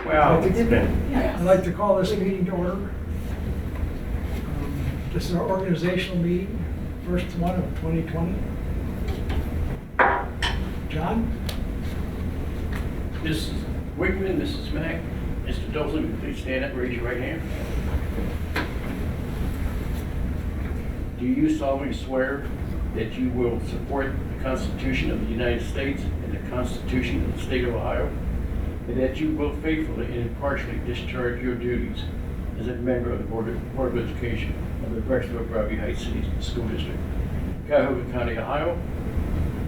Well, it's been, I'd like to call this meeting to order. This is our organizational meeting, first one of 2020. John? Mrs. Wigman, Mrs. Mack, Mr. Dolson, please stand up and raise your right hand. Do you solemnly swear that you will support the Constitution of the United States and the Constitution of the State of Ohio, and that you will faithfully and impartially discharge your duties as a member of the Board of Education of the Brecksville-Broadview Heights City School District, Cuyahoga County, Ohio,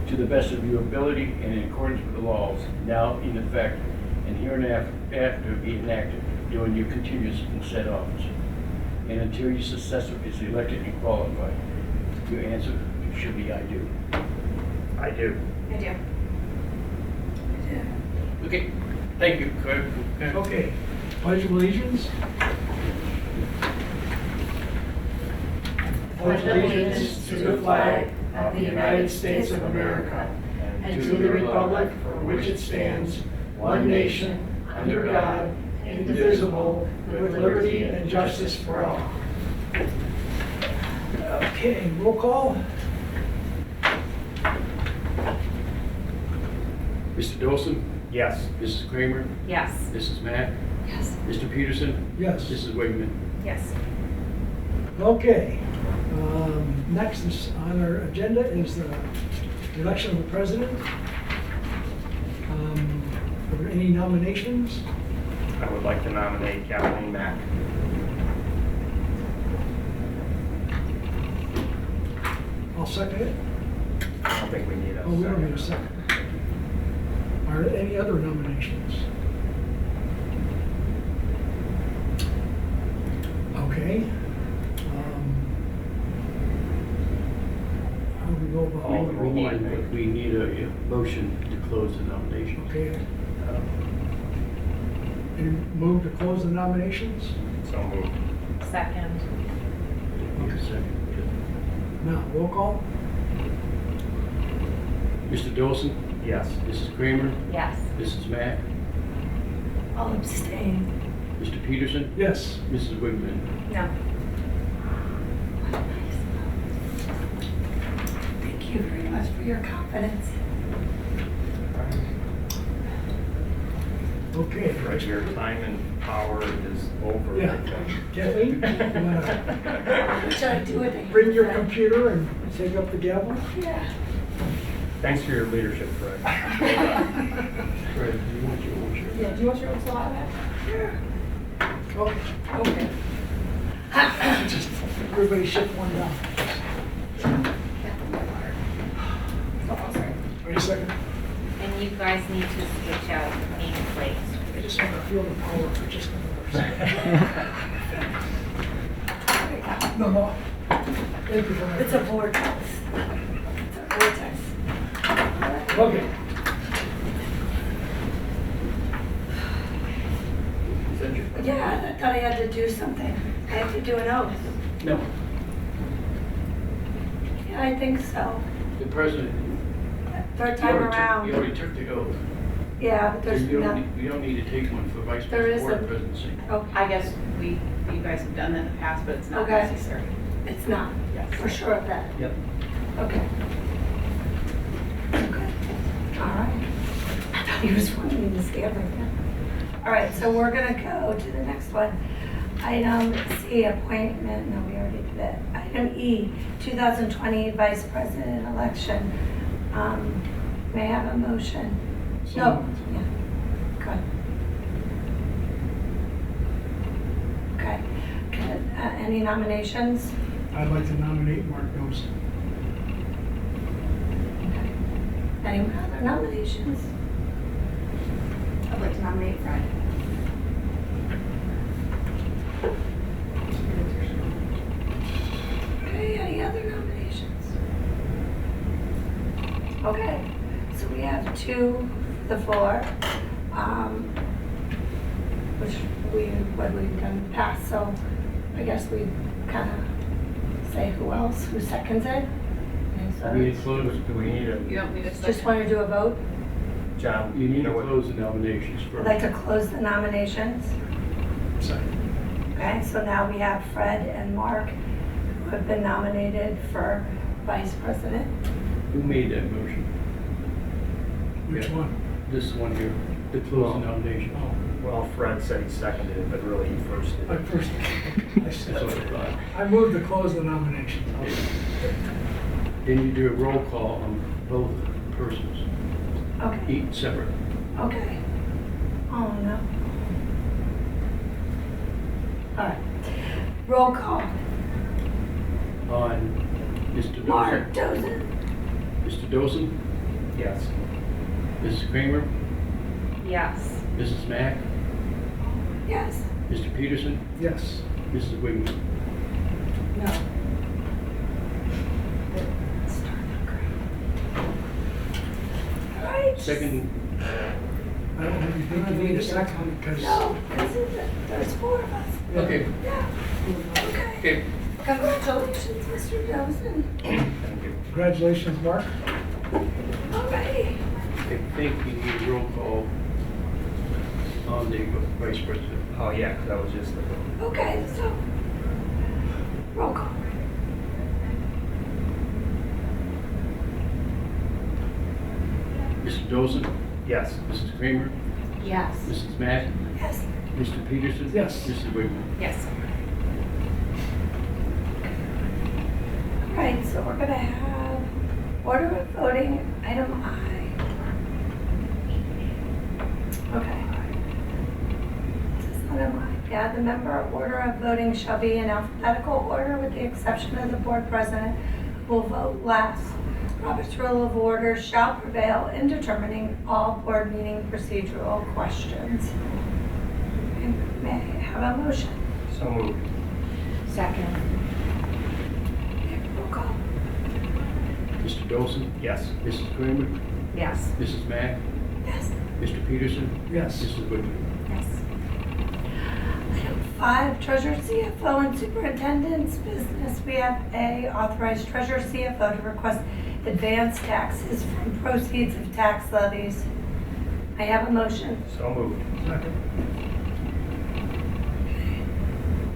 to the best of your ability and in accordance with the laws now in effect and hereinafter be enacted during your continuance in said office, and until your successor is elected and qualified? Your answer should be I do. I do. I do. Okay, thank you. Okay, pledge of allegiance. Pledge allegiance to the flag of the United States of America and to the republic for which it stands, one nation, under God, indivisible, with liberty and justice for all. Okay, roll call. Mr. Dolson, Yes. Mrs. Kramer, Yes. Mrs. Mack, Yes. Mr. Peterson, Yes. Mrs. Wigman. Yes. Okay, next is on our agenda is the election of the president. Are there any nominations? I would like to nominate Kathleen Mack. I'll second it. I don't think we need a Oh, we don't need a second. second. Are there any other nominations? Okay. How do we go about Call the voting? roll. We need a motion to close the nomination. Okay. And move to close the nominations? So moved. Second. Need a second. Now, roll call? Mr. Dolson, Yes. Mrs. Kramer, Yes. Mrs. Mack, I'll abstain. Mr. Peterson, Yes. Mrs. Wigman. No. Thank you very much for your confidence. Okay. Right, your time and power is over. Yeah. I think. Kathleen, you wanna Should I do it? bring your computer and take up the gavel? Yeah. Thanks for your leadership, Fred. Fred, do you want your own chair? Yeah, do you want your own slot back? Sure. Okay. Okay. Just everybody shift one down. Oh, sorry. Wait a second. And you guys need to switch out nameplates. I just want to feel the power for just another second. No, no. Thank you for that. It's a vortex. It's a vortex. Okay. Is that your? Yeah, I thought I had to do something. I have to do an oath. No, Yeah, I think so. the president. Third you time already took- around. You already took the oath. Yeah, but there's You no, don't need to take one for vice There president or isn't. presidency. oh, I guess you guys have done that in the past, but it's not Okay. necessary. it's not. Yes. For sure of that. Yep. Okay. Okay. All right. I thought he was wanting me to stand right there. All right, so we're gonna go to the next one. Item C, appointment, no, we already did that. Item E, 2020 Vice President election. May I have a motion? So No, moved. yeah, good. Okay, any nominations? I'd like to nominate Mark Dawson. Okay. Any other nominations? I'd like to nominate Fred. Okay, any other nominations? Okay, so we have two, the floor, which what we've done in the past, so I guess we kind of say who else, who seconds it? And so We need to close, do we need a? You don't need a second. just want to do a vote? John, You need to what? close the nominations I'd first. like to close the nominations. Second. Okay, so now we have Fred and Mark who have been nominated for vice president. Who made that motion? Which Yeah. one? This one here, to close the nominations. Oh, Well, Fred said he seconded it, but really he first did I it. first, I That's what I said, thought. I moved to close the nominations. Then you do a roll call on both persons, Okay, each separate. okay. Oh, no. All right. Roll call. On Mr. Mark Dosen. Dozen. Mr. Dosen, Yes. Mrs. Kramer, Yes. Mrs. Mack, Yes. Mr. Peterson, Yes. Mrs. Wigman. No. All right. Second, I don't think you need a second because. No, because there's four of us. okay, Yeah. Okay. okay. Congratulations, Mr. Dozen. Thank you. Congratulations, Mark. All right. I think you need a roll call on the vice president. Oh, yeah, 'cause that was just the, Okay, so roll call. Mr. Dosen, yes. Mrs. Kramer, Yes. Mrs. Mack, Yes. Mr. Peterson. Yes. Mrs. Wigman. Yes. All right, so we're gonna have order of voting, item I. Okay. This is item I. Yeah, the member order of voting shall be in alphabetical order with the exception of the board president who will vote last. Robert's Rule of Order shall prevail in determining all board meeting procedural questions. May I have a motion? So moved. Second. Roll call. Mr. Dosen, Yes. Mrs. Kramer, Yes. Mrs. Mack, Yes. Mr. Peterson, Yes. Mrs. Wigman. Yes. Item 5, Treasurer, CFO, and Superintendent's business. We have A, authorize Treasurer, CFO to request advance taxes from proceeds of tax levies. I have a motion. So moved. Second.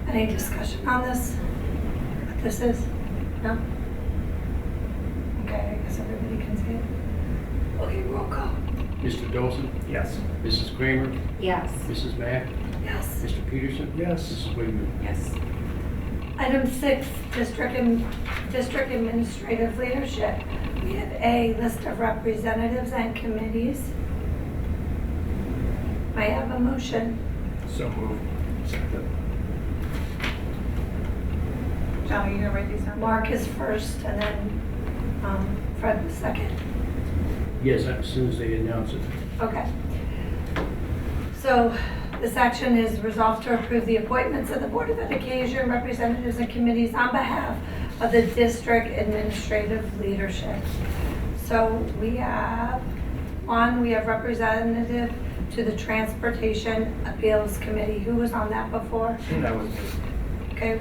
Any discussion on this? What this is? No? Okay, I guess everybody can see it. Okay, roll call. Mr. Dosen, Yes. Mrs. Kramer, Yes. Mrs. Mack, Yes. Mr. Peterson. Yes. Mrs. Wigman. Yes. Item 6, District Administrative Leadership. We have A, list of representatives and committees. May I have a motion? So moved. Second. John, are you gonna write these down? Mark is first, and then Fred was second. Yes, as soon as they announce it. Okay. So this action is resolved to approve the appointments of the Board of Education representatives and committees on behalf of the district administrative leadership. So we have, one, we have representative to the Transportation Appeals Committee. Who was on that before? That was me. Okay,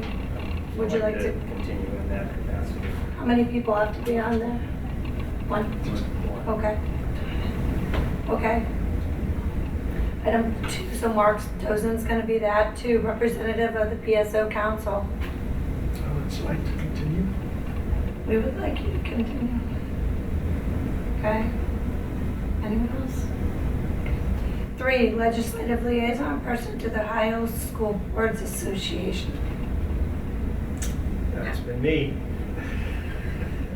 would you like to, continue in that capacity? how many people have to be on there? One? One. Okay. Okay. Item 2, so Mark Dozen's gonna be that too, representative of the PSO Council. I would like to continue. We would like you to continue. Okay? Anyone else? 3, legislative liaison person to the Ohio School Boards Association. That's been me.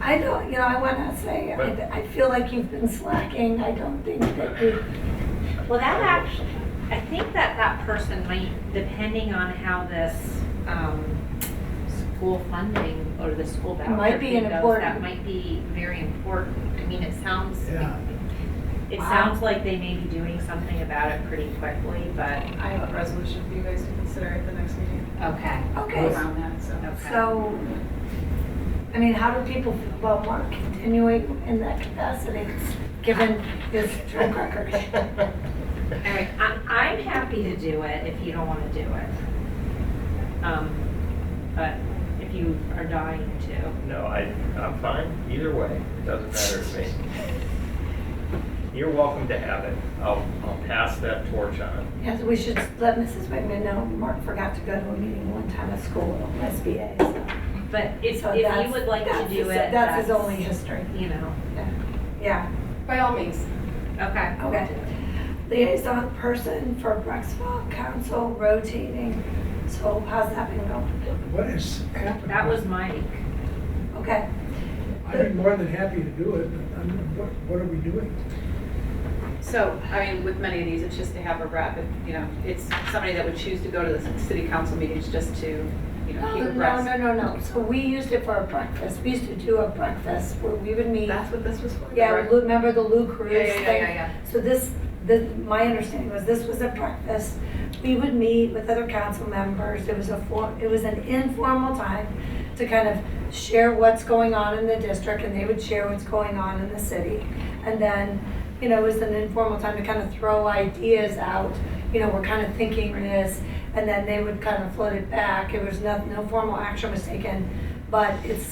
I don't, I wanna say, I feel like you've been slacking. I don't think that you, Well, that actually, I think that person might, depending on how this, school funding or the school voucher Might be thing an goes, important- that might be very important. I mean, it sounds, Yeah. it sounds like they may be doing something about it pretty quickly, but, I have a resolution for you guys to consider at the next meeting okay. okay. around that, so. Okay. So, I mean, how do people feel about Mark continuing in that capacity, given his track record? All right, I'm happy to do it if you don't want to do it. But if you are dying to. No, I'm fine, either way, it doesn't matter to me. You're welcome to have it. I'll pass that torch on. Yes, we should let Mrs. Wigman know Mark forgot to go to a meeting one time at school, SBA, so. But if So you that's- would like to that's do his- it. That's his only history. You know, Yeah, By all means. okay. okay. Liaison person for Brecksville Council rotating. So how's that been going? What has happened? That was Mike. Okay, I'd be more than happy to do it, but what are we doing? So, I mean, with many of these, it's just to have a rep, it's somebody that would choose to go to the city council meetings just to, keep no, abreast. no. So we used it for a breakfast. We used to do a breakfast where we would meet. That's what this was for? Yeah, Right? remember the Lou Cruz Yeah, thing? yeah. So my understanding was this was a breakfast. We would meet with other council members. It was an informal time to kind of share what's going on in the district, and they would share what's going on in the city. And then, it was an informal time to kind of throw ideas out. We're kind of thinking this, and then they would kind of float it back. It was no formal action was taken, but it's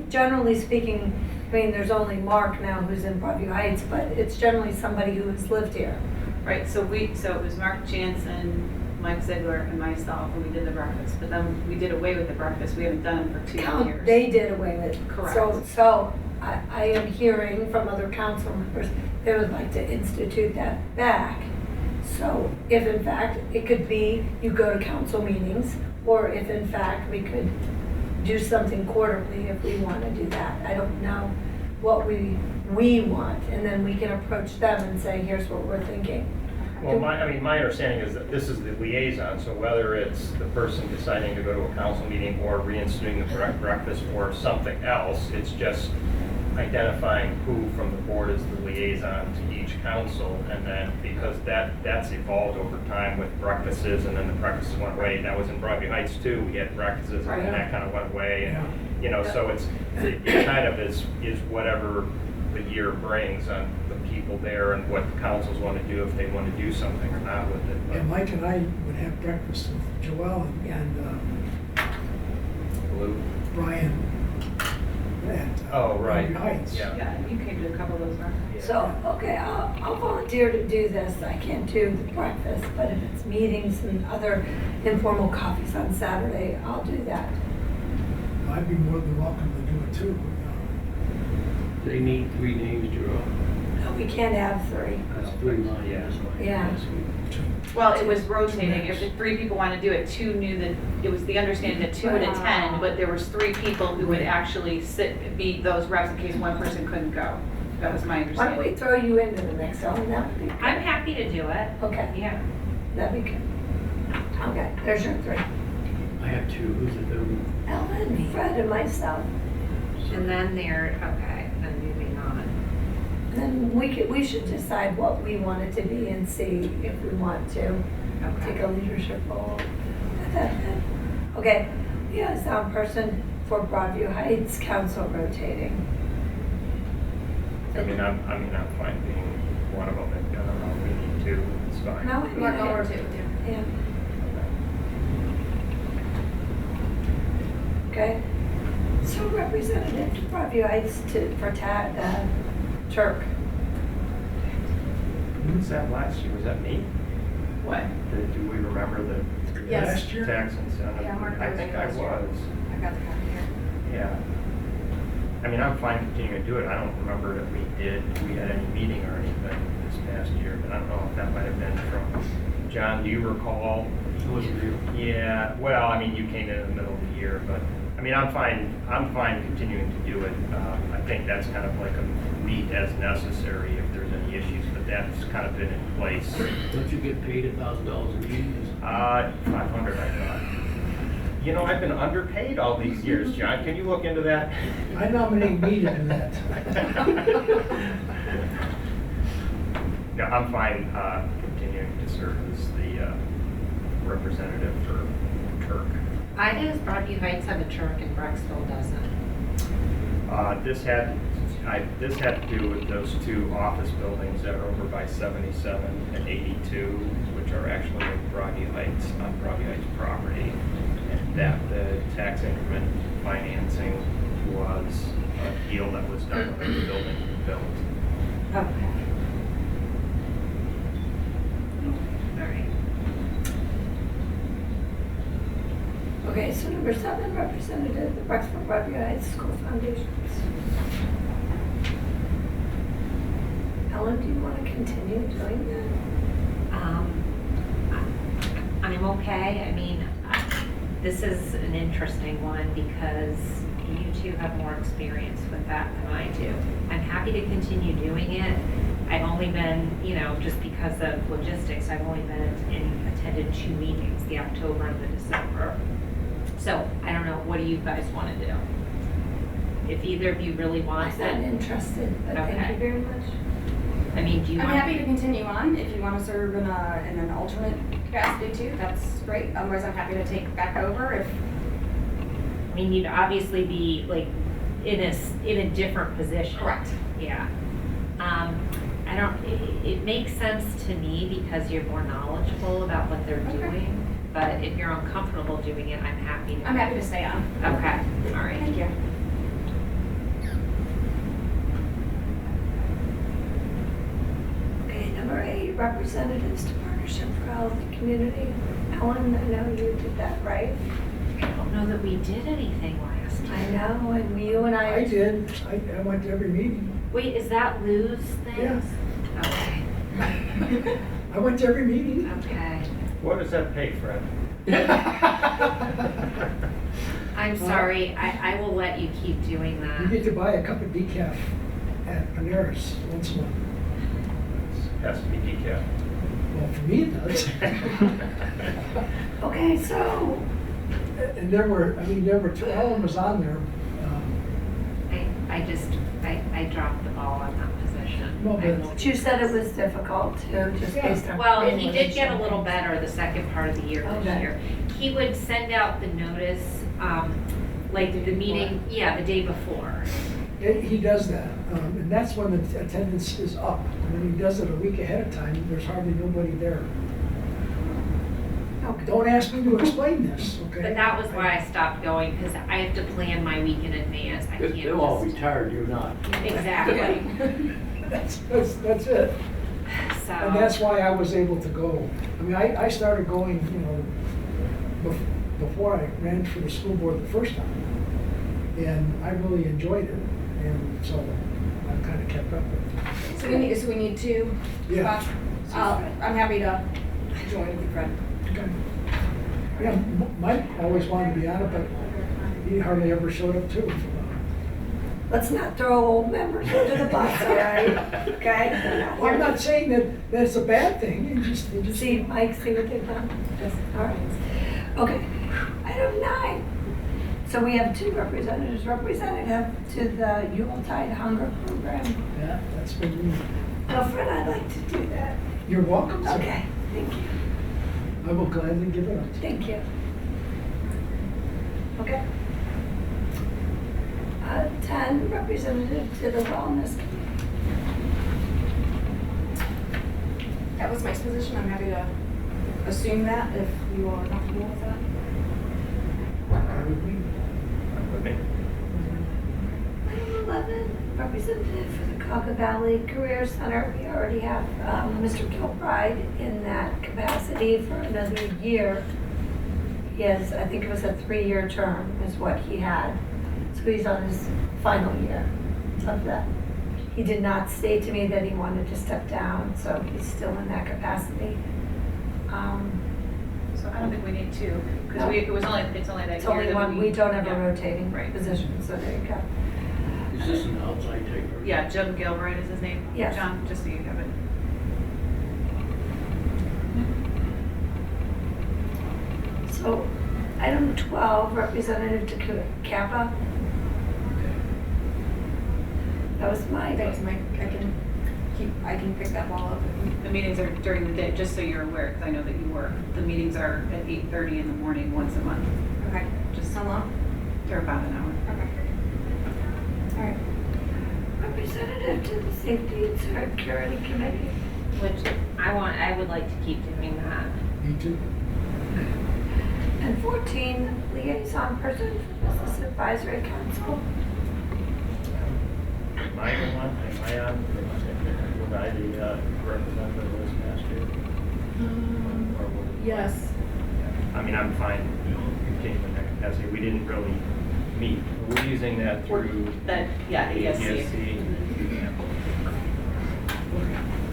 generally speaking, I mean, there's only Mark now who's in Broadview Heights, but it's generally somebody who has lived here. Right, so it was Mark Jansen, Mike Ziegler, and myself, and we did the breakfast. But then we did away with the breakfast. We haven't done it for 2 years. They did away with it. Correct. So I am hearing from other council members, they would like to institute that back. So if in fact it could be you go to council meetings, or if in fact we could do something quarterly if we want to do that. I don't know what we want, and then we can approach them and say, here's what we're thinking. Well, my understanding is that this is the liaison, so whether it's the person deciding to go to a council meeting or reinstituting the breakfast or something else, it's just identifying who from the board is the liaison to each council, and then because that's evolved over time with breakfasts, and then the breakfasts went away. That was in Broadview Heights too. We had breakfasts, and then that kind of went away, and so it kind of is whatever the year brings on the people there and what the councils want to do, if they want to do something or not with it. And Mike and I would have breakfast with Joelle and Blue. Brian at Oh, right. Broadview Heights. Yeah. Yeah, you came to a couple of those, Mark. So, okay, I'll volunteer to do this. I can't do the breakfast, but if it's meetings and other informal coffees on Saturday, I'll do that. I'd be more than welcome to do it too. They need 3 names, Joe. No, we can't have 3. That's 3 lines. Yeah. Well, it was rotating. If the 3 people wanted to do it, 2 knew that, it was the understanding that 2 would attend, but there was 3 people who would actually be those reps in case one person couldn't go. That was my Why don't we understanding. throw you into the mix, Ellen? That would be good. I'm happy to do it. Okay, Yeah. that'd be good. Okay, there's your 3. I have 2. Who's the third? Ellen, Fred, and myself. And then then moving on. Then we should decide what we want it to be and see if we want to take a leadership role at that end. Okay, liaison person for Broadview Heights Council rotating. I'm fine being one of them. I don't know if we need to. It's fine. No, I mean, Mark, I'll rotate with you. Yeah. Okay. So representative to Broadview Heights for Turk. Who was that last year? Was that me? What? Do we remember the Yes. Last year? tax incentive? Yeah, Mark I was think here I last year. was. I got the copy here. Yeah. I'm fine continuing to do it. I don't remember that we had any meeting or anything this past year, but I don't know if that might have been from John. Do you recall? It wasn't you. Yeah, well, you came in the middle of the year, but, I'm fine continuing to do it. I think that's kind of like a meet as necessary if there's any issues, but that's kind of been in place. Don't you get paid $1,000 a meeting? 500, I thought. I've been underpaid all these years, John. Can you look into that? I nominate me to do that. No, I'm fine continuing to serve as the representative for Turk. Why does Broadview Heights have a Turk and Brecksville doesn't? This had to do with those 2 office buildings that are over by 77 and 82, which are actually in Broadview Heights, on Broadview Heights property. And that the tax increment financing was a deal that was done when the building was built. Okay. Okay, so number 7, representative, the Rexburg Webby High School Foundations. Ellen, do you want to continue doing that? I'm okay. I mean, this is an interesting one because you two have more experience with that than I do. I'm happy to continue doing it. I've only been, just because of logistics, I've only attended 2 meetings, the October and the December. So I don't know, what do you guys want to do? If either of you really want I'm not it, interested, but thank Okay. you very much. I mean, do you I'm want? happy to continue on. If you want to serve in an alternate capacity too, that's great. Otherwise, I'm happy to take back over if. I mean, you'd obviously be like in a different position. Correct. Yeah. It makes sense to me because you're more knowledgeable about what they're Okay. doing. But if you're uncomfortable doing it, I'm happy to. I'm happy to stay on. Okay, all right. Thank you. Okay, number 8, representatives to Partnership for Health and Community. Ellen, I know you did that, right? I don't know that we did anything last I time. know, and you and I did. I went to every meeting. Wait, is that Lou's thing? Yes. Okay, I went to every meeting. okay. What does that pay, Fred? I'm sorry, I will let you keep doing You that. get to buy a cup of decaf at Panera's once a month. Has to be decaf. Well, for me it does. Okay, so, And there were 2, Ellen was on there. I dropped the ball on that position. No, I but- will- but you said it was difficult too, just Yeah. based on. Well, he did get a little better the second part of the year this Okay. year. He would send out the notice, like the meeting, yeah, the day before. He does that, and that's when the attendance is up. When he does it a week ahead of time, there's hardly nobody there. Okay. Don't ask me to explain this, okay? But that was why I stopped going, because I have to plan my week in advance. I can't They'll all just. retired, you're not. Exactly. That's it. So. And that's why I was able to go. I mean, I started going, before I ran for the school board the first time. And I really enjoyed it, and so I've kind of kept up with it. So we need 2 Yeah. spots. I'm happy to join with you, Fred. Okay. Yeah, Mike always wanted to be on it, but he hardly ever showed up too. Let's not throw old members under the bus, all right? Okay? Well, I'm not saying that that's a bad thing, you just. See, Mike, see what they've done? All right. Okay, item 9. So we have 2 representatives, representative to the Yuletide Hunger Program. Yeah, that's been me. Alfred, I'd like to do that. You're welcome, sir. Okay, thank you, I will gladly give it up to you. thank you. Okay. 10, representative to the Wellness Committee. That was Mike's position. I'm happy to assume that if you are comfortable with that. I would be. With me? Item 11, representative for the Cauca Valley Career Center. We already have Mr. Kilbride in that capacity for another year. He has, I think it was a 3-year term is what he had. So he's on his final year of that. He did not state to me that he wanted to step down, so he's still in that capacity. So I don't think we need 2, No. because it's only that year. It's only that one, we don't have a yeah. rotating Right. position, so there you go. Is this an outside taker? Yeah, Jim Gilbright is his name. Yes. John, just so you have it. So, item 12, representative to Kappa. That was my. Thanks, Mike. I can pick that ball up. The meetings are during the day, just so you're aware, because I know that you work. The meetings are at 8:30 in the morning, once a month. Okay. Just How long? They're about an hour. Okay. All right. Representative to the Safety and Security Committee. Which I would like to keep doing that. Me too. And 14, liaison person for Business Advisory Council. Am I the one, am I on, was I the representative of this past year? Or was it- Yes. I mean, I'm fine continuing that capacity. We didn't really meet. We're using that through That, yeah, ASC.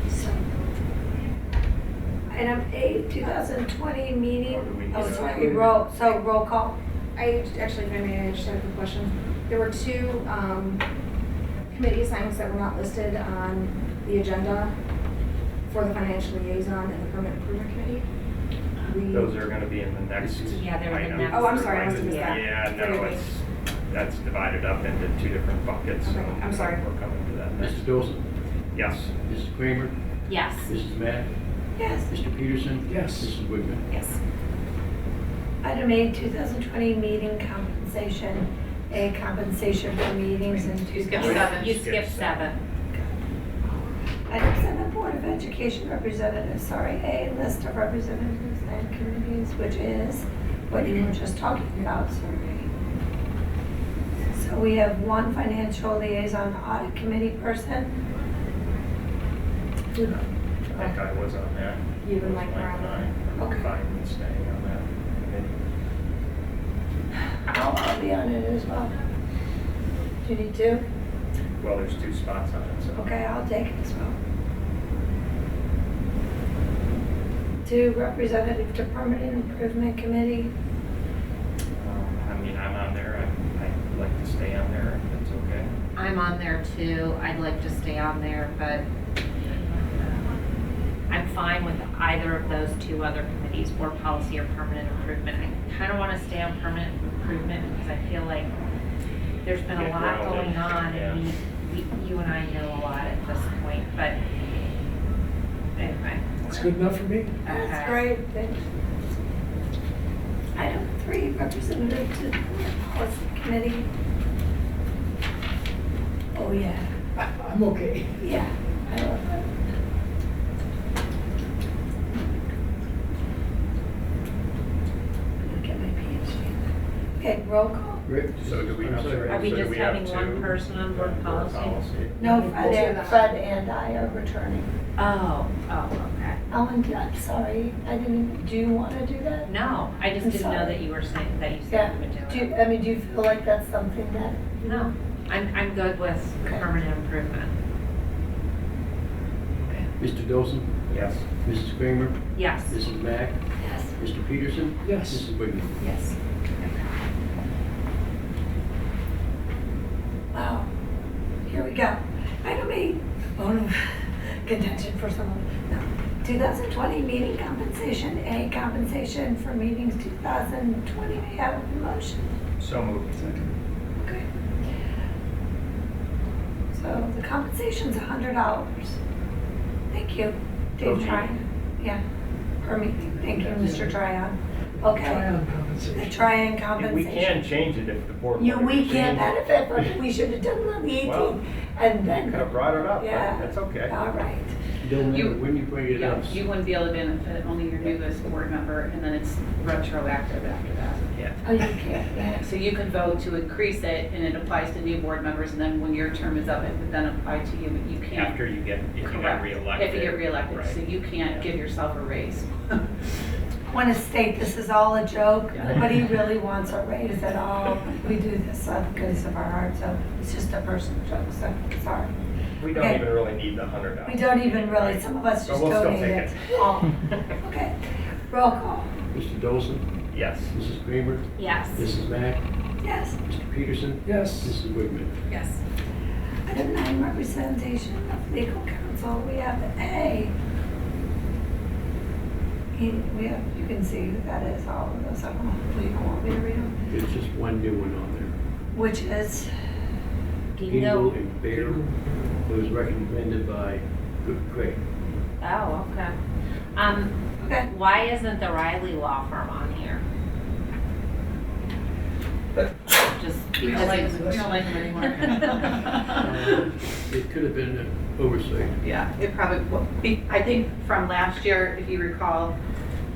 So, item 8, 2020 meeting, oh, sorry, roll call. I actually, if I may, I just had a quick question. There were two committee assignments that were not listed on the agenda for the financial liaison and the permanent improvement committee. Those are gonna be in the next Yeah, they're the item. next. Oh, I'm sorry, I must have missed that. Yeah, no, Forgive me. that's divided up into 2 different buckets. so Okay, I'm sorry. We're coming to that next. Mr. Dolson? Yes. Mrs. Kramer? Yes. Mrs. Mack? Yes. Mr. Peterson? Yes. Mrs. Wigman? Yes. Item 8, 2020 meeting compensation, A, compensation for meetings in You skipped 2020. 7. You skipped 7. Item 7, Board of Education representatives, A, list of representatives and committees, which is what you were just talking about, sorry. So we have 1 financial liaison audit committee person. I think I was on that. You and Mike Mike were on and that. I. Okay. I'm fine with staying on that committee. I'll be on it as well. Do you need 2? Well, there's 2 spots on it, so. Okay, I'll take it as well. 2, representative to Permanent Improvement Committee. I mean, I'm on there. I'd like to stay on there if that's okay. I'm on there too. I'd like to stay on there, but I'm fine with either of those 2 other committees, board policy or permanent improvement. I kind of want to stay on permanent improvement because I feel like there's been a Get lot grounded, going on yeah. and you and I know a lot at this point, but anyway. That's good enough for me. That's Okay. great, thanks. Item 3, representative to the Board Policy Committee. Oh, yeah, I'm okay. yeah, I love that. I'm gonna get my PhD. Okay, roll call? Rick? So do we, I'm I'm sorry. sorry, Are we so do just we have having one 2? person on board policy? No, Both Fred of Fred them. and I are returning. Oh, okay. Ellen, I'm sorry, I didn't, do you want to do that? No, I just I'm didn't know sorry. that you were saying, that you Yeah, said you would do do, it. I mean, do you feel like that's something that? No, I'm good with Okay. permanent improvement. Mr. Dolson? Yes. Mrs. Kramer? Yes. Mrs. Mack? Yes. Mr. Peterson? Yes. Mrs. Wigman? Yes. Wow, here we go. Item 8, bone of contention for someone. No. 2020 meeting compensation, A, compensation for meetings 2020. May I have a motion? So moved. Okay. So the compensation's $100. Thank you, Per Dave meeting. Tryon. Yeah, per meeting. Thank you, Yes. Mr. Tryon. Try Okay, on the compensation. Tryon We compensation. can change it if the board. You, wanted we to can't change it. benefit from it. We should have done it on the 18th. Well, And then. Could have brought it up, Yeah. but that's okay. All right. Don't You- matter when you bring it Yeah, up. you wouldn't be able to benefit only your newest board member, and then it's retroactive after that. Yeah. Oh, you can't, yeah. So you can vote to increase it, and it applies to new board members, and then when your term is up, it would then apply to you, but you can't. After you get, if you get Correct. reelected. If you get reelected, Right. so you can't Yeah. give yourself a raise. I want to state this is all a joke. Yeah. Nobody really wants a raise at all. We do this because of our heart, so it's just a personal joke, so sorry. We don't Okay. even really need the $100. We don't even really, some of us But just we'll still donate take it. it. all. Okay, roll call. Mr. Dolson? Yes. Mrs. Kramer? Yes. Mrs. Mack? Yes. Mr. Peterson? Yes. Mrs. Wigman? Yes. Item 9, representation of legal counsel. We have A. We have, you can see who that is, all of those. I don't know, you don't want me to read them? There's just one new one on there. Which is, Gingle and Bear, it was recommended by Craig. Oh, okay. okay, Why isn't the Riley Law Firm on here? Just We don't like them anymore. It could have been an oversight. Yeah, it probably, I think from last year, if you recall,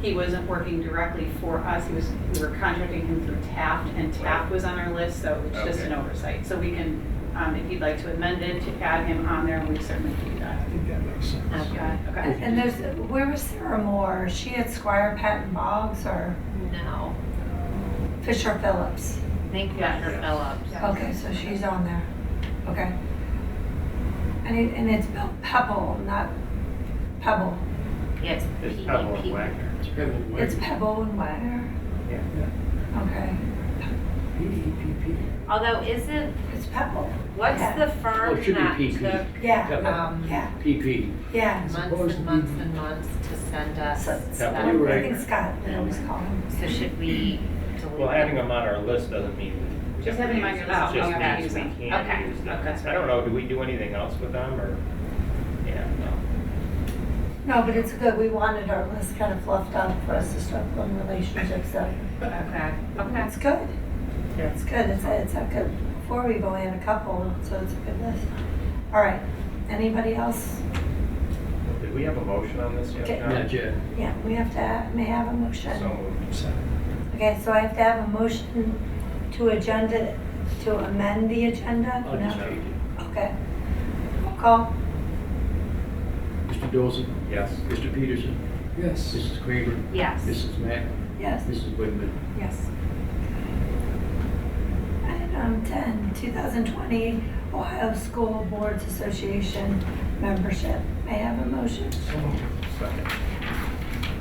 he wasn't working directly for us, we were contracting him through Taft, and Taft was on our list, so it's just an Okay. oversight. So we can If you'd like to amend it, to add him on there, we certainly can do that. I think that makes sense. Okay. Okay. And there's, where was Sarah Moore? Is she at Squire Patton Boggs or No, Fisher Phillips? I think Yes. Dr. Phillips. Yeah. Okay, so she's on there. Okay. And it's spelled Pebble, not Pebble. Yeah, it's It's Pebble and P. Wagner. It's Kevin White. It's Pebble and Wagner. Yeah. Okay. PEPP. Although isn't, It's Pebble. what's Yeah. the Oh, firm it should be that PP. took Yeah, Pebble. yeah, PP. yeah. As months opposed and to months being- and months to send us So, stuff? You're I right. think Scott, we always call him. So should we delete? Well, having them on our list doesn't mean. we Just have to having them on use your them. list, It you just have to means use we them. can't Okay. use them. Okay. I don't know, do we do anything else with them, or? Yeah, no. No, but it's good. We wanted our list kind of fluffed up for us to start building relationships, so Okay, okay. it's good. Yeah. It's good. It's a good, before we've only had a couple, so it's a good list. All right. Anybody else? Did we have a motion on this yet? Okay. John? Not yet. Yeah, we have to, may have a motion. So moved. So, Okay, so I have to have a motion to amend the agenda? I'll just No? read it. Okay. Roll call? Mr. Dolson, Yes. Mr. Peterson, yes. Mrs. Kramer, Yes. Mrs. Mack, Yes. Mrs. Whitman. Yes. Item 10, 2020 Ohio School Boards Association membership. May I have a motion? So moved. Second.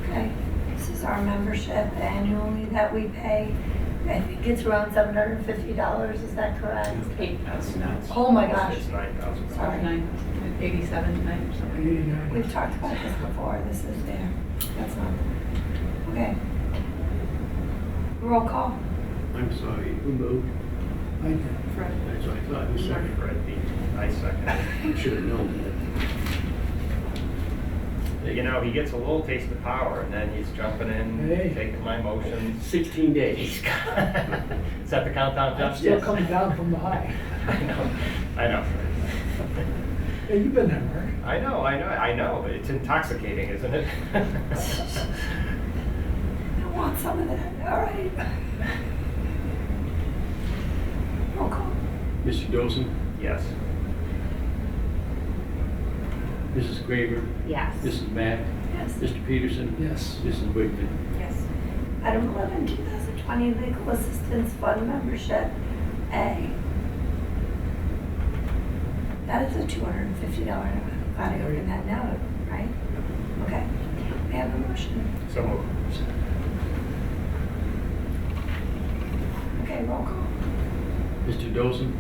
Okay, this is our membership annually that we pay. I think it's around $750, is that correct? 8,000. Oh my gosh. It's 9,000. Sorry. 87 tonight or something. 89. We've talked about this before, this is there. That's not, okay. Roll call? I'm sorry, who moved? I did. That's what I thought, who seconded? Fred beat. I second. Should have known You know, he gets a little taste of power, and then he's jumping in, Hey. taking my that. motions. 16 days. Is that the countdown, I'm John? still Yes. coming down from the high. I know. Hey, you've been there, Mark. I know, but it's intoxicating, isn't it? I want some of that, all right. Roll call? Mr. Dolson, Yes. Mrs. Kramer, Yes. Mrs. Mack, Yes. Mr. Peterson, Yes. Mrs. Whitman. Yes. Item 11, 2020 Legal Assistance Fund Membership, A. That is a $250. I'm glad I opened that note, right? Okay. We have a motion. So moved. Okay, roll call. Mr. Dolson,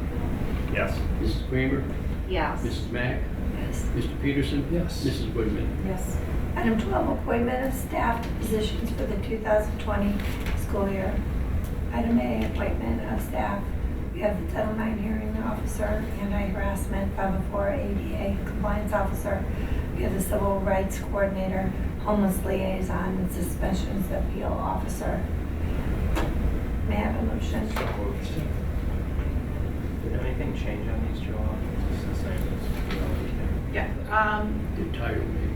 Yes. Mrs. Kramer, Yes. Mrs. Mack, Yes. Mr. Peterson, Yes. Mrs. Whitman. Yes. Item 12, appointment of staff to positions for the 2020 school year. Item A, appointment of staff. We have the Title IX hearing officer, anti-harassment, 504 ADA compliance officer. We have the civil rights coordinator, homeless liaison, and suspensions appeal officer. May I have a motion? So moved. Did anything change on these, Joel? Is this the same as we always do? Yeah, The title, maybe.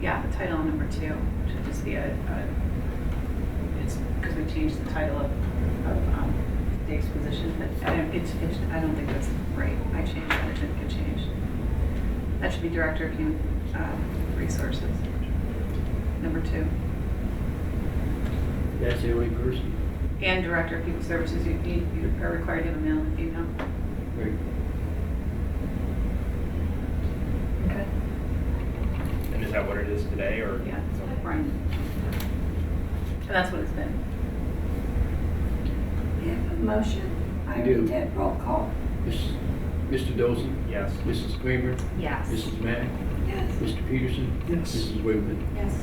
yeah, the title on number 2 should just be it's because we changed the title of Dave's position, but I don't think that's right. I changed that, it didn't get changed. That should be Director of Human Resources, number 2. That's the only person. And Director of People Services, you are required to have a male and female. Right. Okay. And is that what it is today, or? Yeah, so Brian. And that's what it's been. We have a motion. I We already do. did. Roll call. Mr. Dolson, Yes. Mrs. Kramer, Yes. Mrs. Mack, Yes. Mr. Peterson, Yes. Mrs. Whitman. Yes.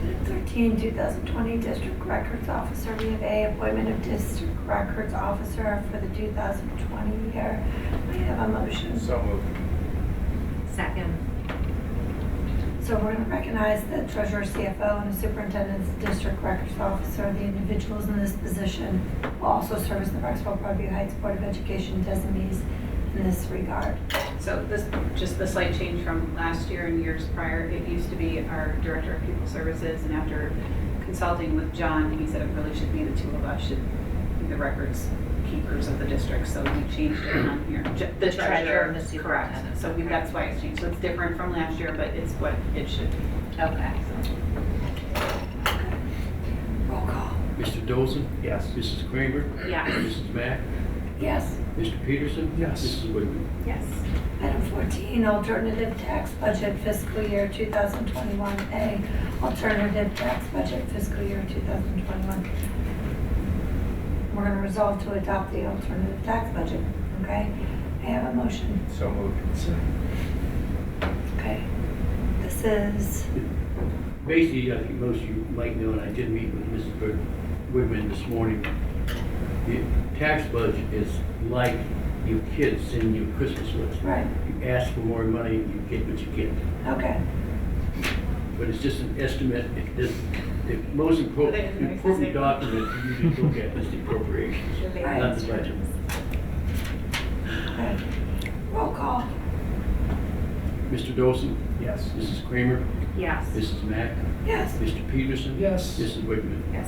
Item 13, 2020 District Records Officer. We have A, appointment of District Records Officer for the 2020 year. May I have a motion? So moved. Second. So we're going to recognize the treasurer, CFO, and the superintendent's district records officer. The individuals in this position will also serve as the Rexboro Broadview Heights Board of Education designees in this regard. So this, just the slight change from last year and years prior, it used to be our Director of People Services, and after consulting with John, and he said it really should be the two of us should be the records keepers of the district, so we changed it on here. The treasurer and the correct. superintendent. So Okay. that's why it's changed. So it's different from last year, but it's what it should be. Okay. Roll call. Mr. Dolson? Yes. Mrs. Kramer? Yes. Mrs. Mack? Yes. Mr. Peterson? Yes. Mrs. Whitman? Yes. Item 14, alternative tax budget fiscal year 2021A. Alternative tax budget fiscal year 2021. We're going to resolve to adopt the alternative tax budget, okay? I have a motion, So moved. So, okay? This is, Basically, I think most of you might know, and I did meet with Mrs. Whitman this morning, the tax budget is like your kids sending you a Christmas list. right, You ask for more money, you get what you get. okay. But it's just an estimate. The most important document for you to look at is the appropriations, not the budget. Okay. Roll call. Mr. Dolson? Yes. Mrs. Kramer? Yes. Mrs. Mack? Yes. Mr. Peterson? yes. Mrs. Whitman? Yes.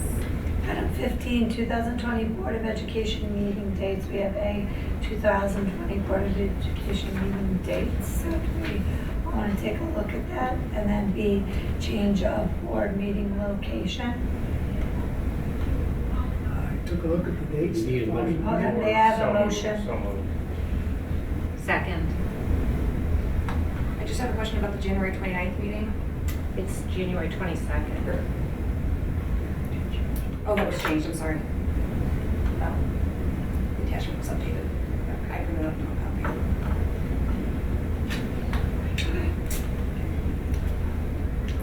Item 15, 2020 Board of Education meeting dates. We have A, 2020 Board of Education meeting dates. So do we want to take a look at that? And then B, change of board meeting location. I took a look at the dates. We need a motion. Oh, then they have So a moved. motion. So moved. Second. I just have a question about the January 29th meeting. It's January 22nd. Oh, that was changed, I'm sorry. Oh, the attachment was updated. I printed up, no copy.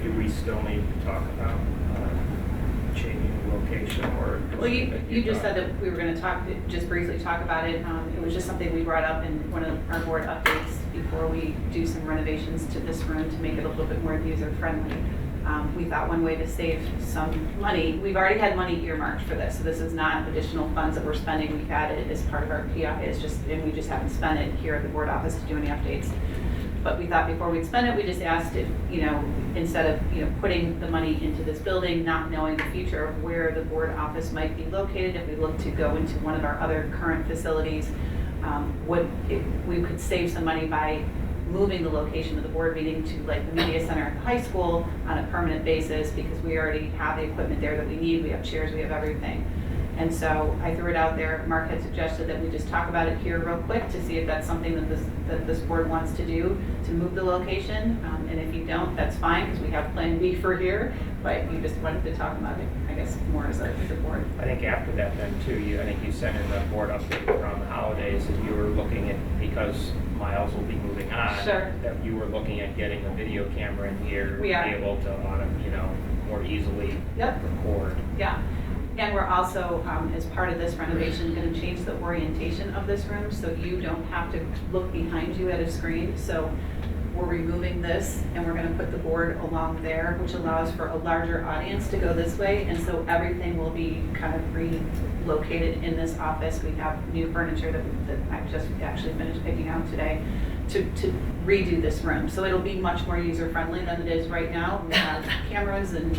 Do we still need to talk about changing the location or? Well, you just said that we were gonna talk, just briefly talk about it. It was just something we brought up in one of our board updates before we do some renovations to this room to make it a little bit more user-friendly. We thought one way to save some money, we've already had money earmarked for this, so this is not additional funds that we're spending. We've had it as part of our PI, and we just haven't spent it here at the board office to do any updates. But we thought before we'd spend it, we just asked if, instead of, putting the money into this building, not knowing the future of where the board office might be located, if we look to go into one of our other current facilities, we could save some money by moving the location of the board meeting to like the media center at the high school on a permanent basis, because we already have the equipment there that we need. We have chairs, we have everything. And so I threw it out there. Mark had suggested that we just talk about it here real quick to see if that's something that this board wants to do, to move the location. And if you don't, that's fine, because we have Plan B for here. But you just wanted to talk about it, I guess, more as a board. I think after that then too, I think you sent in the board update around the holidays and you were looking at, because Miles will be moving on. Sure. That you were looking at getting a video camera in here. We are. To be able to, more easily Yep. record. Yeah. And we're also, as part of this renovation, going to change the orientation of this room, so you don't have to look behind you at a screen. So we're removing this, and we're going to put the board along there, which allows for a larger audience to go this way. And so everything will be kind of relocated in this office. We have new furniture that I just actually finished picking out today to redo this room. So it'll be much more user-friendly than it is right now. We have cameras and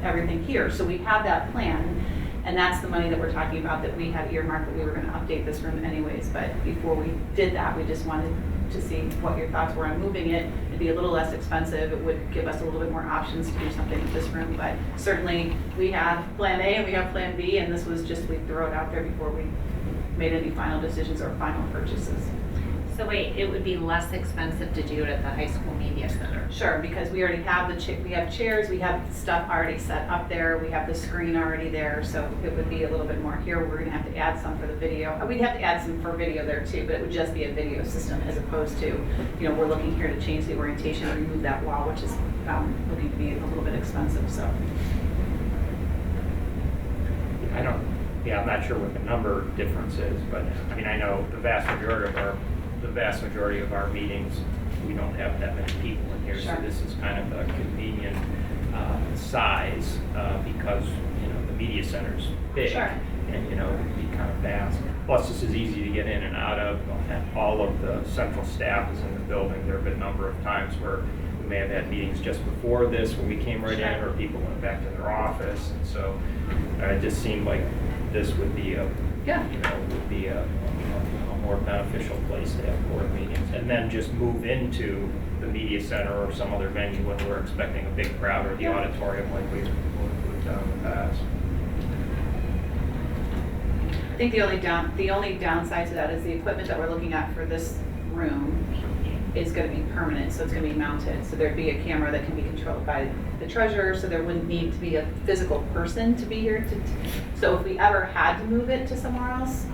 everything here. So we have that plan, and that's the money that we're talking about that we had earmarked that we were going to update this room anyways. But before we did that, we just wanted to see what your thoughts were on moving it. It'd be a little less expensive. It would give us a little bit more options to do something with this room. But certainly we have Plan A and we have Plan B, and this was just, we throw it out there before we made any final decisions or final purchases. So wait, it would be less expensive to do it at the high school media center? Sure, because we already have we have chairs, we have stuff already set up there, we have the screen already there, so it would be a little bit more here. We're gonna have to add some for the video. We'd have to add some for video there too, but it would just be a video system as opposed to, we're looking here to change the orientation, remove that wall, which is looking to be a little bit expensive, so. I'm not sure what the number difference is, but I know the vast majority of our meetings, we don't have that many people in here. Sure. So this is kind of a convenient size because, the media center's big. Sure. And, it'd be kind of vast. Plus, this is easy to get in and out of. All of the central staff is in the building. There have been a number of times where we may have had meetings just before this when we came right in, or people went back to their office. And so it just seemed like this would be a more beneficial place to have board meetings, and then just move into the media center or some other venue when we're expecting a big crowd, or the auditorium like we've done in the past. I think the only downside to that is the equipment that we're looking at for this room is going to be permanent, so it's going to be mounted. So there'd be a camera that can be controlled by the treasurer, so there wouldn't need to be a physical person to be here. So if we ever had to move it to somewhere else,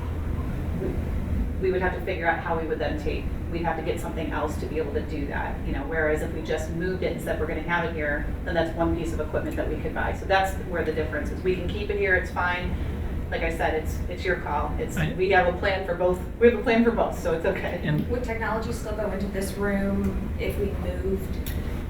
we would have to figure out how we would then we'd have to get something else to be able to do that. Whereas if we just moved it and said we're going to have it here, then that's one piece of equipment that we could buy. So that's where the difference is. We can keep it here, it's fine. Like I said, it's your call. We have a plan for both. We have a plan for both, so it's okay. And Would technology still go into this room if we moved?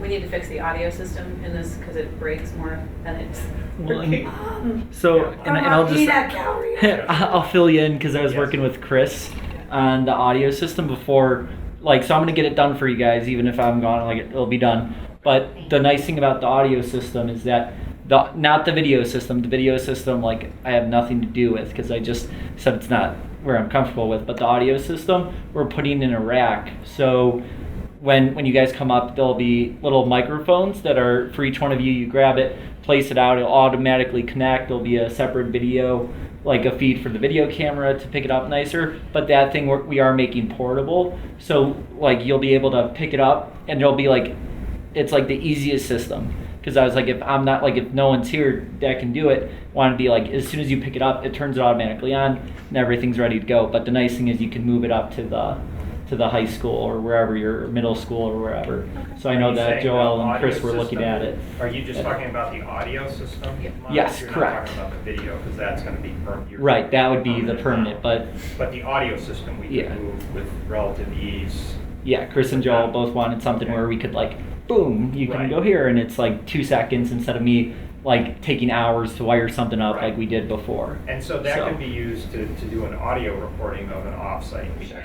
We need to fix the audio system in this because it breaks more than it's well, working. so, and I'll just, Peanut gallery. I'll fill you in because I was Yes. working with Chris on the audio system before, so I'm gonna get it done for you guys, even if I'm gone, it'll be done. But the nice thing about the audio system is that not the video system. The video system, I have nothing to do with because I just said it's not where I'm comfortable with. But the audio system, we're putting in a rack. So when you guys come up, there'll be little microphones that are for each one of you. You grab it, place it out, it'll automatically connect. There'll be a separate video, a feed for the video camera to pick it up nicer. But that thing we are making portable. So you'll be able to pick it up, and it'll be it's the easiest system. Because I was if I'm not if no one's here that can do it, want to be as soon as you pick it up, it turns it automatically on and everything's ready to go. But the nice thing is you can move it up to the high school or wherever your middle school or wherever. So I know that Joel and Chris were looking at it. Are you just talking about the audio system? Yes, You're correct. not talking about the video, because that's going to be permanent. Right, that would be the permanent, but the audio system we Yeah. can move with relative ease. yeah, Chris and Joel both wanted something where we could boom, you can Right. go here, and it's 2 seconds instead of me taking hours to wire something up Right. like we did before. And so that can be used to do an audio recording of an offsite meeting.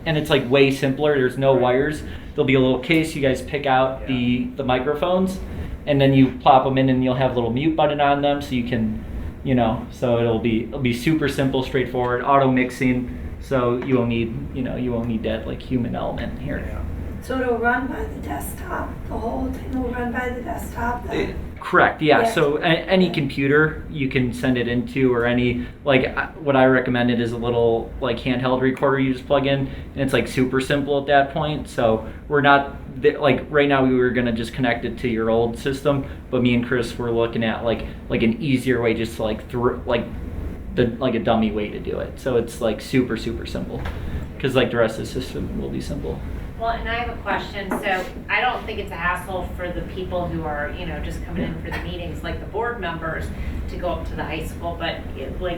And it's way simpler. There's no Right. wires. There'll be a little case. You guys pick out Yeah. the microphones, and then you plop them in, and you'll have a little mute button on them, so you can, so it'll be super simple, straightforward, auto mixing. So you won't need that human element here. Yeah. So it'll run by the desktop, the whole thing will run by the desktop then? Correct, yeah. Yeah. So any computer you can send it into, or any, what I recommended is a little handheld recorder you just plug in, and it's super simple at that point. So we're not, right now we were gonna just connect it to your old system, but me and Chris were looking at an easier way, just to a dummy way to do it. So it's super, super simple, because the rest of the system will be simple. Well, and I have a question. So I don't think it's a hassle for the people who are, just coming in for the meetings, the board members, to go up to the high school. But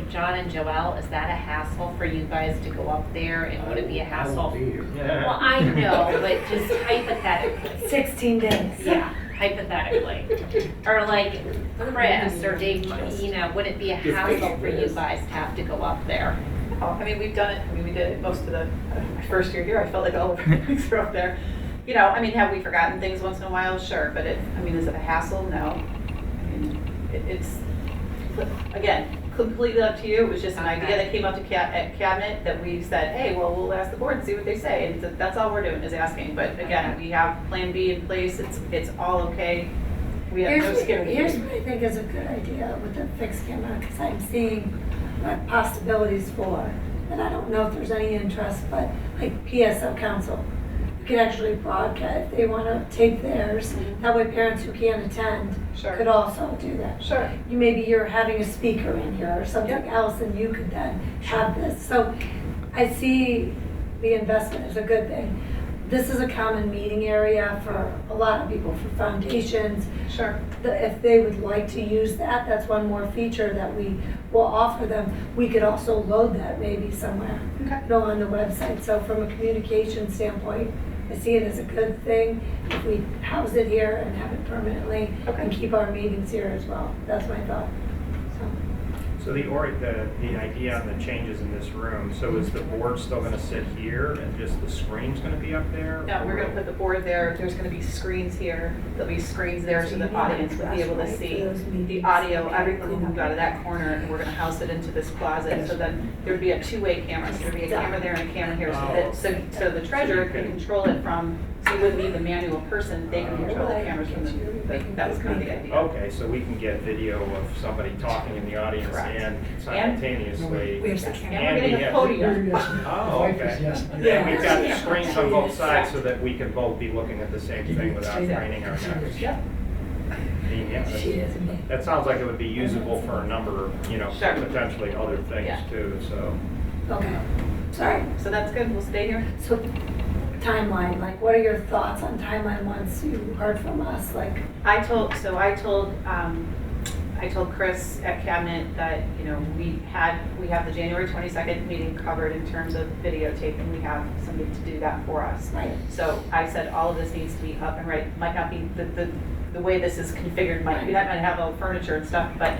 John and Joelle, is that a hassle for you guys to go up there? And would it be a hassle? Well, I know, but just hypothetically. 16 days. Yeah, hypothetically. Or Chris or Dave, would it be a hassle for you guys to have to go up there? We've done it. We did it most of my first year here. I felt like all of our meetings were up there. Have we forgotten things once in a while? Sure. But is it a hassle? No. It's, again, completely up to you. It was just an idea that came up to at cabinet that we said, hey, well, we'll ask the board and see what they say. And that's all we're doing is asking. But again, we have Plan B in place. It's all okay. We have no skin in the Here's game. what I think is a good idea with the fixed camera, because I'm seeing possibilities for, and I don't know if there's any interest, but PSO council, you could actually broadcast, if they want to tape theirs, that way parents who can't attend Sure. could also do that. Sure. Maybe you're having a speaker in here or something else, and you could then have this. So I see the investment as a good thing. This is a common meeting area for a lot of people, for foundations. Sure. If they would like to use that, that's one more feature that we will offer them. We could also load that maybe somewhere, Okay. on the website. So from a communication standpoint, I see it as a good thing if we house it here and have it permanently and keep our meetings here as well. That's my thought. So. So the idea on the changes in this room, so is the board still gonna sit here and just the screen's gonna be up there? No, we're gonna put the board there, there's gonna be screens here, there'll be screens there so the audience will be able to see the audio, everything will move out of that corner, and we're gonna house it into this closet, so then there would be a two-way camera, so there'd be a camera there and a camera here, so the treasurer can control it from, so you wouldn't need the manual person, they can control the cameras from that was kind of the idea. Okay, so we can get video of somebody talking in the audience Correct. and simultaneously. Where's the And camera? we're getting a podium. Oh, okay. And we've got screens on both sides so that we can both be looking at the same thing without craning our necks. Yep. I mean, yeah, that sounds like it would be usable for a number of, Sure. potentially other things Yeah. too, so. Okay, sorry. So that's good, we'll stay here. So timeline, like what are your thoughts on timeline once you heard from us? Like, I told Chris at Cabinet that, we have the January 22nd meeting covered in terms of videotaping. We have somebody to do that for us. right, So I said all of this needs to be up and right. Might not be the way this is configured, might not have all furniture and stuff, but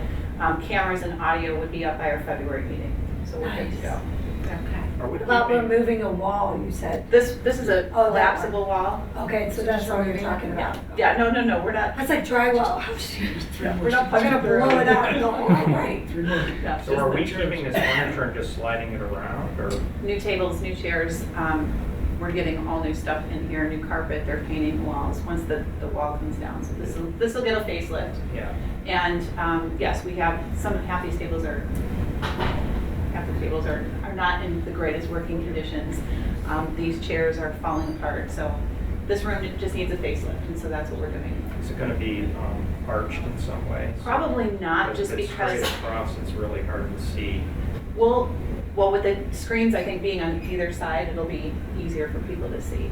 cameras and audio would be up by our February meeting. So we're good to go. Okay. Are we about keeping- removing a wall, you said. This is a Oh, that collapsible wall. Okay, so that's what you're talking about. Yeah, no, we're not. That's like drywall. We're not I'm gonna blow it out and go, all right. Yeah, So are we just shipping this furniture and just sliding it around, or? new tables, new chairs. We're getting all new stuff in here, new carpet. They're painting the walls once the wall comes down. So this will get a facelift. Yeah. And yes, we have half the tables are not in the greatest working conditions. These chairs are falling apart. So this room just needs a facelift, and so that's what we're doing. Is it gonna be arched in some way? Probably not, just If it's because. straight across, it's really hard to see. Well, with the screens, I think being on either side, it'll be easier for people to see.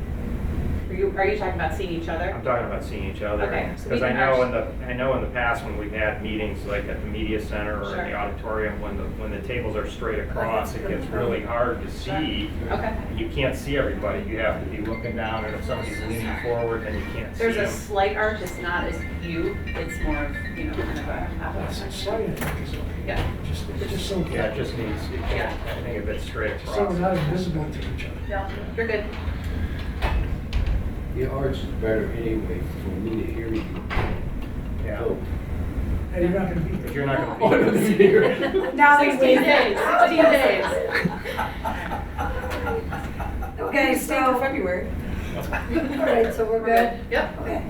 Are you talking about seeing each other? I'm talking about seeing each other. Okay, so we Because I can know in the past when we've had meetings like at the media center or in the Sure. auditorium, when the tables are straight across, it gets really hard to see. Okay. You can't see everybody. You have to be looking down, and if somebody's leaning forward, then you can't see There's a them. slight arch, it's not as huge, it's more of, kind of a half a. Slide it, it's okay. Yeah. Just so. Yeah, it just needs, Yeah. I think if it's straight So we're across. not invisible to each other. No, you're good. The arts is better anyway for me to hear you. Yeah. So, And you're not gonna be there. But you're not Oh, gonna no, be. be here. Now 16 days, 16 days. Okay, so, February. all right, so we're good? Yep. Okay.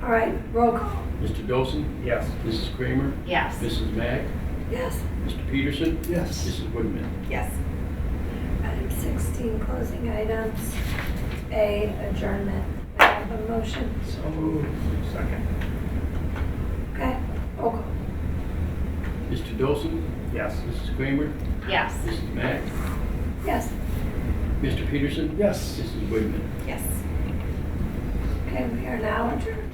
All right, roll call. Mr. Dolson? Yes. Mrs. Kramer? Yes. Mrs. Mack? Yes. Mr. Peterson? Yes. Mrs. Woodman? Yes. Item 16, closing items. A, adjournment. May I have a motion? So moved. Second. Okay, roll call. Mr. Dolson? Yes. Mrs. Kramer? Yes. Mrs. Mack? Yes. Mr. Peterson? Yes. Mrs. Woodman? Yes. Okay, we are now adjourned.